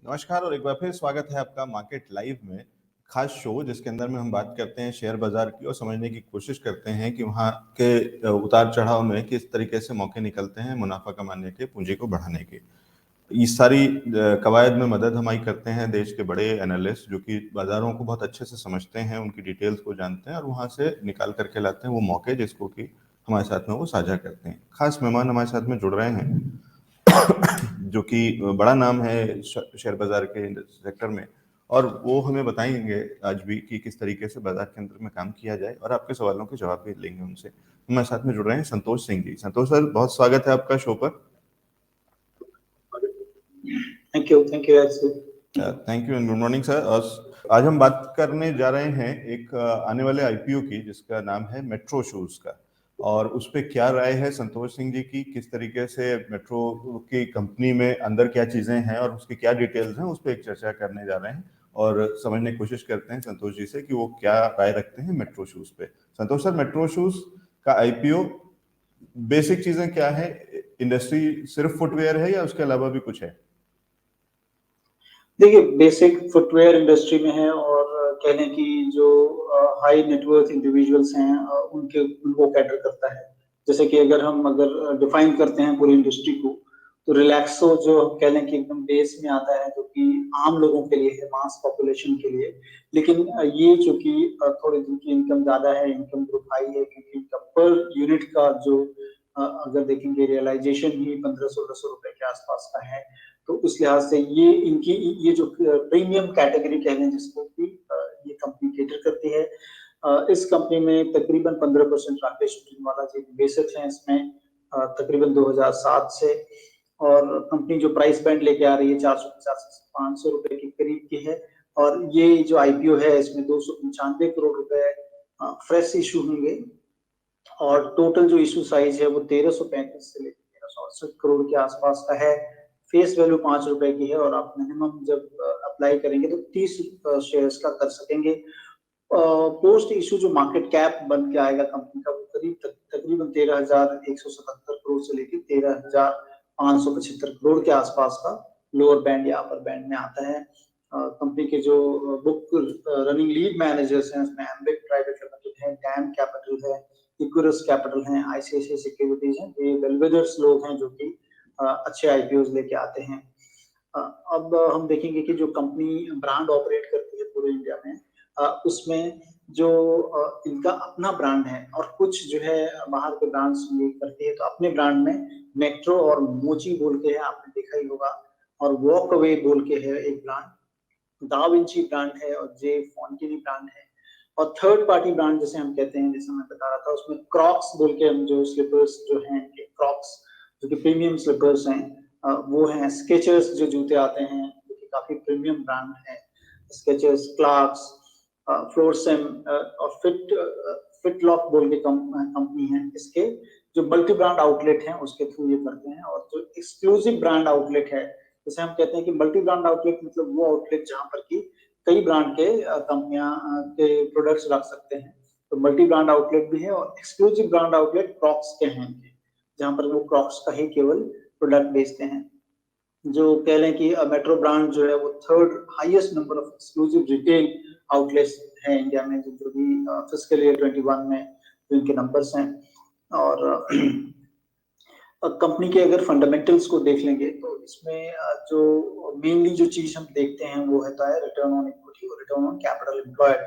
नमस्कार और एक बार फिर स्वागत है आपका मार्केट लाइव में खास शो जिसके अंदर में हम बात करते हैं शेयर बाजार की और समझने की कोशिश करते हैं कि वहाँ के उतार चढ़ाव में किस तरीके से मौके निकलते हैं मुनाफा कमाने के, पूंजी को बढ़ाने के। इस सारी कवायद में मदद हमारी करते हैं देश के बड़े एनालिस्ट जो कि बाजारों को बहुत अच्छे से समझते हैं, उनकी डिटेल्स को जानते हैं और वहाँ से निकाल करके लाते हैं वो मौके जिसको कि हमारे साथ में वो साझा करते हैं। खास मेहमान हमारे साथ में जुड़ रहे हैं जो कि बड़ा नाम है शेयर बाजार के सेक्टर में, और वो हमें बताएंगे आज भी कि किस तरीके से बाजार के अंदर में काम किया जाए, और आपके सवालों के जवाब भी लेंगे उनसे। हमारे साथ में जुड़ रहे हैं संतोष सिंह जी। संतोष सर, बहुत स्वागत है आपका शो पर। Thank you thank you and good morning sir. आज हम बात करने जा रहे हैं एक आने वाले आईपीओ की जिसका नाम है मेट्रो शूज का, और उस पर क्या राय है संतोष सिंह जी की, किस तरीके से मेट्रो की कंपनी में अंदर क्या चीजें हैं और उसकी क्या डिटेल्स हैं, उस पर एक चर्चा करने जा रहे हैं और समझने की कोशिश करते हैं संतोष जी से कि वो क्या राय रखते हैं मेट्रो शूज पे। संतोष सर, मेट्रो शूज का आईपीओ बेसिक चीजें क्या है? इंडस्ट्री सिर्फ फुटवेयर है या उसके अलावा भी कुछ है? देखिए, बेसिक फुटवेयर इंडस्ट्री में है और कह लें कि जो हाई नेटवर्थ इंडिविजुअल्स हैं उनको कैटर करता है। जैसे कि अगर डिफाइन करते हैं पूरी इंडस्ट्री को, तो रिलैक्सो जो हम कह लें कि एकदम बेस में आता है, जो कि आम लोगों के लिए है, मास पॉपुलेशन के लिए। लेकिन ये चूंकि थोड़ी जिनकी इनकम ज्यादा है, इनकम ग्रुप हाई है, क्योंकि पर यूनिट का जो अगर देखेंगे रियलाइजेशन ही 1500-1600 रुपए के आसपास का है, तो उस लिहाज से ये जो प्रीमियम कैटेगरी कह लें जिसको कि ये कंपनी केटर करती है। इस कंपनी में तकरीबन 15% राकेश वाला जो बेसिक है इसमें तकरीबन 2007 से, और कंपनी जो प्राइस बैंड लेके आ रही है 450 से 500 रुपए के करीब की है। और ये जो आईपीओ है इसमें 295 करोड़ रुपए फ्रेश इशू होंगे, और टोटल जो इशू साइज है वो 1335 से लेकर 1368 करोड़ के आसपास का है। फेस वैल्यू 5 रुपए की है, और आप मिनिमम जब अप्लाई करेंगे तो 30 शेयर्स का कर सकेंगे। पोस्ट इशू जो मार्केट कैप बन के आएगा कंपनी का, वो तकरीबन 13,177 करोड़ से लेकर 13,575 करोड़ के आसपास का लोअर बैंड या अपर बैंड में आता है। कंपनी के जो बुक रनिंग लीड मैनेजर्स हैं उसमें एम्बिक प्राइवेट लिमिटेड है, डैम कैपिटल है, इक्विरस कैपिटल है, आईसीआईसीआई सिक्योरिटीज हैं। ये वेलवेदर्स लोग हैं जो कि अच्छे आईपीओज लेके आते हैं। अब हम देखेंगे कि जो कंपनी ब्रांड ऑपरेट करती है पूरे इंडिया में, उसमें जो इनका अपना ब्रांड है और कुछ जो है बाहर के ब्रांड्स करती है। तो अपने ब्रांड में मेट्रो और मोची बोल के है, आपने देखा ही होगा, और वॉक अवे बोल के है एक ब्रांड, दा विंची ब्रांड है, और जे फॉन्टिनी ब्रांड है। और थर्ड पार्टी ब्रांड जैसे हम कहते हैं, जैसे मैं बता रहा था, उसमें क्रॉक्स बोल के हम जो स्लीपर्स जो हैं, क्रॉक्स जो कि प्रीमियम स्लीपर्स हैं, वो हैं। स्केचर्स जो जूते आते हैं जो कि काफी प्रीमियम ब्रांड है, स्केचर्स, क्लार्क्स, फ्लोरसेम और फिट लॉक बोल के कंपनी है। इसके जो मल्टी ब्रांड आउटलेट हैं उसके थ्रू ये करते हैं। और जो एक्सक्लूसिव ब्रांड आउटलेट है, जैसे हम कहते हैं कि मल्टी ब्रांड आउटलेट मतलब वो आउटलेट जहां पर की कई ब्रांड के कंपनियां के प्रोडक्ट्स रख सकते हैं, तो मल्टी ब्रांड आउटलेट भी है। और एक्सक्लूसिव ब्रांड आउटलेट क्रॉक्स के हैं, जहां पर वो क्रॉक्स का ही केवल प्रोडक्ट बेचते हैं। जो कह लें कि मेट्रो ब्रांड जो है वो third highest number of exclusive retail outlets है इंडिया में, जो भी फिस्कल ईयर 21 में जो इनके नंबर्स हैं। और कंपनी के अगर फंडामेंटल्स को देख लेंगे तो इसमें जो मेनली जो चीज हम देखते हैं वो होता है रिटर्न ऑन इक्विटी और रिटर्न ऑन कैपिटल एम्प्लॉयड।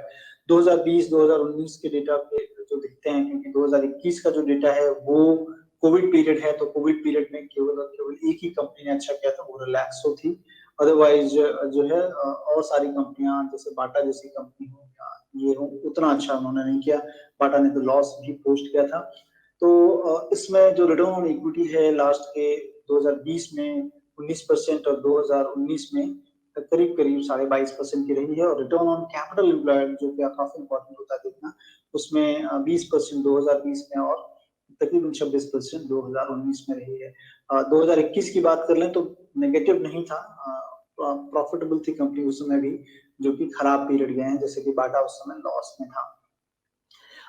2020-2019 के डेटा पे जो दिखते हैं, क्योंकि 2021 का जो डेटा है वो कोविड पीरियड है, तो कोविड पीरियड में केवल और केवल एक ही कंपनी ने अच्छा किया था, वो रिलैक्सो थी। अदरवाइज जो है और सारी कंपनियां जैसे बाटा जैसी कंपनी हो या ये हो, उतना अच्छा उन्होंने नहीं किया। बाटा ने तो लॉस भी पोस्ट किया था। तो इसमें जो रिटर्न ऑन इक्विटी है लास्ट के 2020 में 19% और 2019 में करीब करीब 22.5% की रही है। और रिटर्न ऑन कैपिटल एम्प्लॉयड जो कि काफी इंपॉर्टेंट होता है देखना, उसमें 20% 2020 में और तकरीबन 26% 2019 में रही है। 2021 की बात कर लें तो नेगेटिव नहीं था, प्रॉफिटेबल थी कंपनी उस समय भी, जो कि खराब पीरियड गए हैं, जैसे कि बाटा उस समय लॉस में था।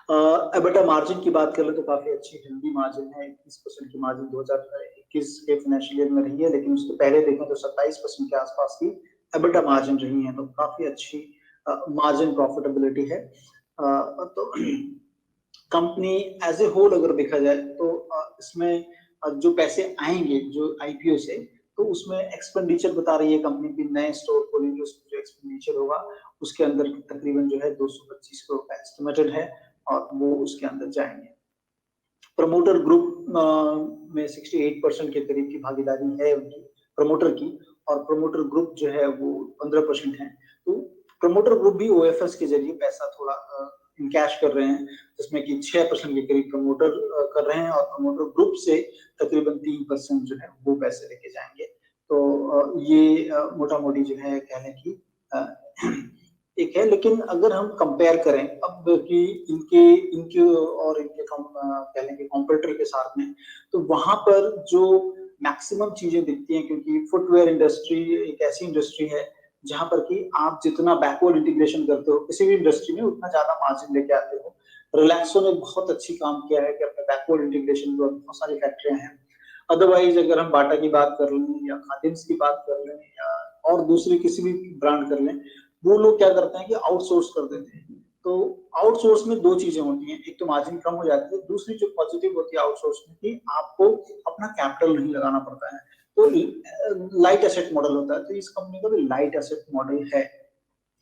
एबिटा मार्जिन की बात कर ले तो काफी अच्छी हेल्दी मार्जिन है, 21% की मार्जिन 2021 के फाइनेंशियल ईयर में रही है। लेकिन उसके पहले देखें तो 27% के आसपास की एबिटा मार्जिन रही हैं, तो काफी अच्छी मार्जिन प्रॉफिटेबिलिटी है। तो कंपनी एज ए होल अगर देखा जाए तो इसमें जो पैसे आएंगे जो आईपीओ से, तो उसमें एक्सपेंडिचर बता रही है कंपनी की, नए स्टोर खोलेंगे उसमें जो एक्सपेंडिचर होगा उसके अंदर तकरीबन जो है 225 करोड़ का एस्टिमेटेड है और वो उसके अंदर जाएंगे। प्रमोटर ग्रुप में 68% के करीब की भागीदारी है उनकी प्रमोटर की, और प्रमोटर ग्रुप जो है वो 15% है। तो प्रमोटर ग्रुप भी ओएफएस के जरिए पैसा थोड़ा कैश कर रहे हैं, जिसमें कि 6% के करीब प्रमोटर कर रहे हैं और प्रमोटर ग्रुप से तकरीबन 3% जो है वो पैसे लेके जाएंगे। तो ये मोटा मोटी जो है कहने की एक है। लेकिन अगर हम कंपेयर करें अब कि इनके इनके और इनके कह लें कि कॉम्पिटिटर के साथ में, तो वहां पर जो मैक्सिमम चीजें दिखती हैं, क्योंकि फुटवेयर इंडस्ट्री एक ऐसी इंडस्ट्री है जहां पर कि आप जितना बैकवर्ड इंटीग्रेशन करते हो किसी भी इंडस्ट्री में उतना ज्यादा मार्जिन लेके आते हो। रिलैक्सो ने बहुत अच्छी काम किया है कि अपने बैकवर्ड इंटीग्रेशन पर बहुत सारी फैक्ट्रियां हैं। अदरवाइज अगर हम बाटा की बात कर लें या खादिम्स की बात कर लें या और दूसरी किसी भी ब्रांड कर लें, वो लोग क्या करते हैं कि आउटसोर्स कर देते हैं। तो आउटसोर्स में दो चीजें होती हैं, एक तो मार्जिन कम हो जाती है, दूसरी जो पॉजिटिव होती है आउटसोर्स में कि आपको अपना कैपिटल नहीं लगाना पड़ता है, तो लाइट एसेट मॉडल होता है। तो इस कंपनी का भी लाइट एसेट मॉडल है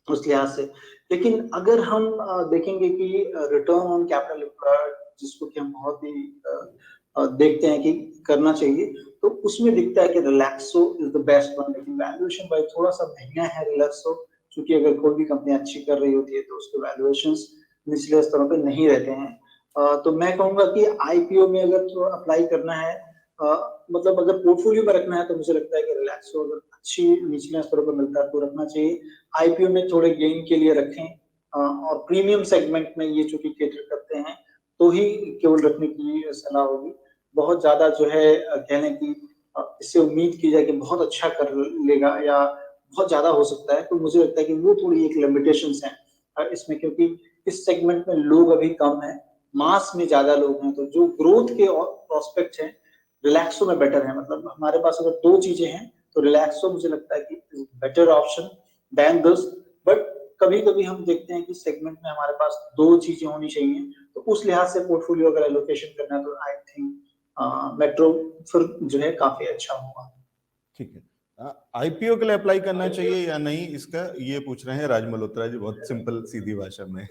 उस लिहाज से। लेकिन अगर हम देखेंगे कि रिटर्न ऑन कैपिटल एम्प्लॉयड, जिसको कि हम बहुत ही देखते हैं कि करना चाहिए, तो उसमें दिखता है कि Relaxo is the best one. लेकिन वैल्यूएशन भाई थोड़ा सा महंगा है रिलैक्सो, क्योंकि अगर कोई भी कंपनी अच्छी कर रही होती है तो उसके वैल्यूएशंस निचले स्तरों पे नहीं रहते हैं। तो मैं कहूंगा कि आईपीओ में अगर तो अप्लाई करना है, मतलब अगर पोर्टफोलियो में रखना है, तो मुझे लगता है कि रिलैक्सो अगर अच्छी निचले स्तरों पर मिलता है तो रखना चाहिए। आईपीओ में थोड़े गेन के लिए रखें, और प्रीमियम सेगमेंट में ये चूंकि कैटर करते हैं तो ही केवल रखने की सलाह होगी। बहुत ज्यादा जो है कहने की इससे उम्मीद की जाए कि बहुत अच्छा कर लेगा या बहुत ज्यादा हो सकता है, तो मुझे लगता है कि वो थोड़ी एक लिमिटेशंस है इसमें, क्योंकि इस सेगमेंट में लोग अभी कम है, मास में ज्यादा लोग हैं। तो जो ग्रोथ के और प्रोस्पेक्ट हैं रिलैक्सो में बेटर है। मतलब हमारे पास अगर दो चीजें हैं तो रिलैक्सो मुझे लगता है कि better option than this. But कभी कभी हम देखते हैं कि सेगमेंट में हमारे पास दो चीजें होनी चाहिए, तो उस लिहाज से पोर्टफोलियो अगर एलोकेशन करना है तो आई थिंक मेट्रो फिर जो है काफी अच्छा होगा। ठीक है, आईपीओ के लिए अप्लाई करना चाहिए या नहीं, इसका ये पूछ रहे हैं राज मल्होत्रा जी, बहुत सिंपल सीधी भाषा में।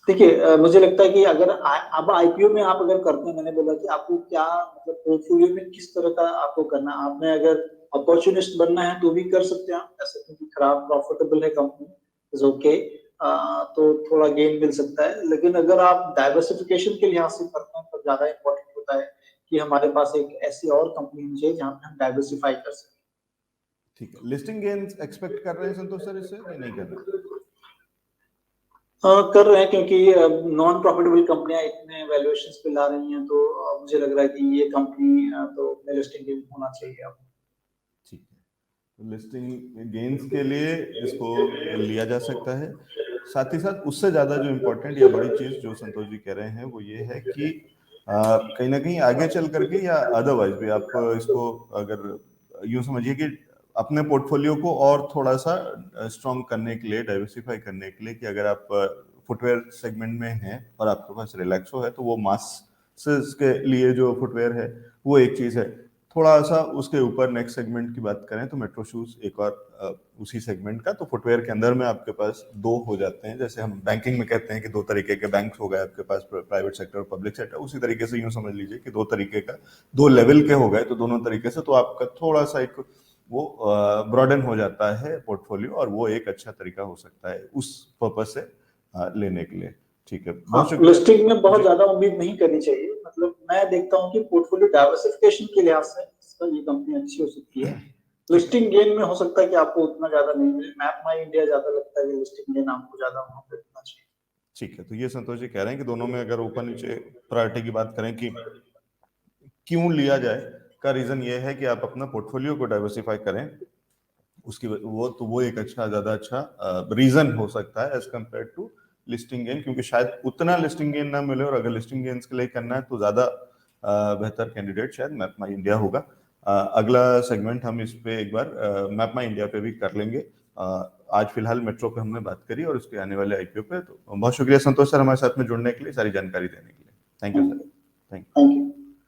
देखिए मुझे लगता है कि अगर अब आईपीओ में आप अगर करते हैं, मैंने बोला कि आपको क्या मतलब पोर्टफोलियो में किस तरह का आपको करना है। आपने अगर अपॉर्चुनिस्ट बनना है तो भी कर सकते हैं आप ऐसे, क्योंकि खराब प्रॉफिटेबल है कंपनी इज ओके, तो थोड़ा गेन मिल सकता है। लेकिन अगर आप डाइवर्सिफिकेशन के लिहाज से करते हैं तो ज्यादा इंपॉर्टेंट होता है कि हमारे पास एक ऐसी और कंपनी होनी चाहिए जहां पे हम डाइवर्सिफाई कर सकें। ठीक है, लिस्टिंग गेन्स एक्सपेक्ट कर रहे हैं संतोष सर इससे कि नहीं कर रहे? कर रहे हैं, क्योंकि नॉन प्रॉफिटेबल कंपनियां इतने वैल्यूएशंस पे ला रही हैं, तो मुझे लग रहा है कि ये कंपनी तो लिस्टिंग गेन होना चाहिए अब। ठीक है, तो लिस्टिंग गेन्स के लिए इसको लिया जा सकता है। साथ ही साथ उससे ज्यादा जो इम्पोर्टेंट या बड़ी चीज जो संतोष जी कह रहे हैं वो ये है कि कहीं ना कहीं आगे चल करके या अदरवाइज भी आप इसको अगर यूं समझिए कि अपने पोर्टफोलियो को और थोड़ा सा स्ट्रॉन्ग करने के लिए, डाइवर्सिफाई करने के लिए, कि अगर आप फुटवेयर सेगमेंट में हैं और आपके पास रिलैक्सो है तो वो मासेस के लिए जो फुटवेयर है वो एक चीज है। थोड़ा सा उसके ऊपर नेक्स्ट सेगमेंट की बात करें तो मेट्रो शूज एक और उसी सेगमेंट का, तो फुटवेयर के अंदर में आपके पास दो हो जाते हैं। जैसे हम बैंकिंग में कहते हैं कि दो तरीके के बैंक हो गए आपके पास, प्राइवेट सेक्टर और पब्लिक सेक्टर, उसी तरीके से यूं समझ लीजिए कि दो तरीके का, दो लेवल के हो गए, तो दोनों तरीके से तो आपका थोड़ा सा एक वो ब्रॉडन हो जाता है पोर्टफोलियो, और वो एक अच्छा तरीका हो सकता है उस पर्पज से लेने के लिए। ठीक है, बहुत शुक्रिया। लिस्टिंग में बहुत ज्यादा उम्मीद नहीं करनी चाहिए। मतलब मैं देखता हूँ कि पोर्टफोलियो डाइवर्सिफिकेशन के लिहाज से ये कंपनी अच्छी हो सकती है। लिस्टिंग गेन में हो सकता है कि आपको उतना ज्यादा नहीं मिले। मैप माई इंडिया ज्यादा लगता है कि लिस्टिंग गेन आपको ज्यादा वहां पे मिलना चाहिए। ठीक है, तो ये संतोष जी कह रहे हैं कि दोनों में अगर ऊपर नीचे प्रायोरिटी की बात करें कि क्यों लिया जाए, का रीजन ये है कि आप अपना पोर्टफोलियो को डाइवर्सिफाई करें, उसकी वो एक अच्छा, ज्यादा अच्छा रीजन हो सकता है as compare to listing gain, क्योंकि शायद उतना लिस्टिंग गेन ना मिले, और अगर लिस्टिंग गेन्स के लिए करना है तो ज्यादा बेहतर कैंडिडेट शायद मैप माई इंडिया होगा। अगला सेगमेंट हम इस पे एक बार मैपमाई इंडिया पे भी कर लेंगे। आज फिलहाल मेट्रो पे हमने बात करी और उसके आने वाले आईपीओ पे। तो बहुत शुक्रिया संतोष सर हमारे साथ में जुड़ने के लिए, सारी जानकारी देने के लिए। Thank you sir. Thank you.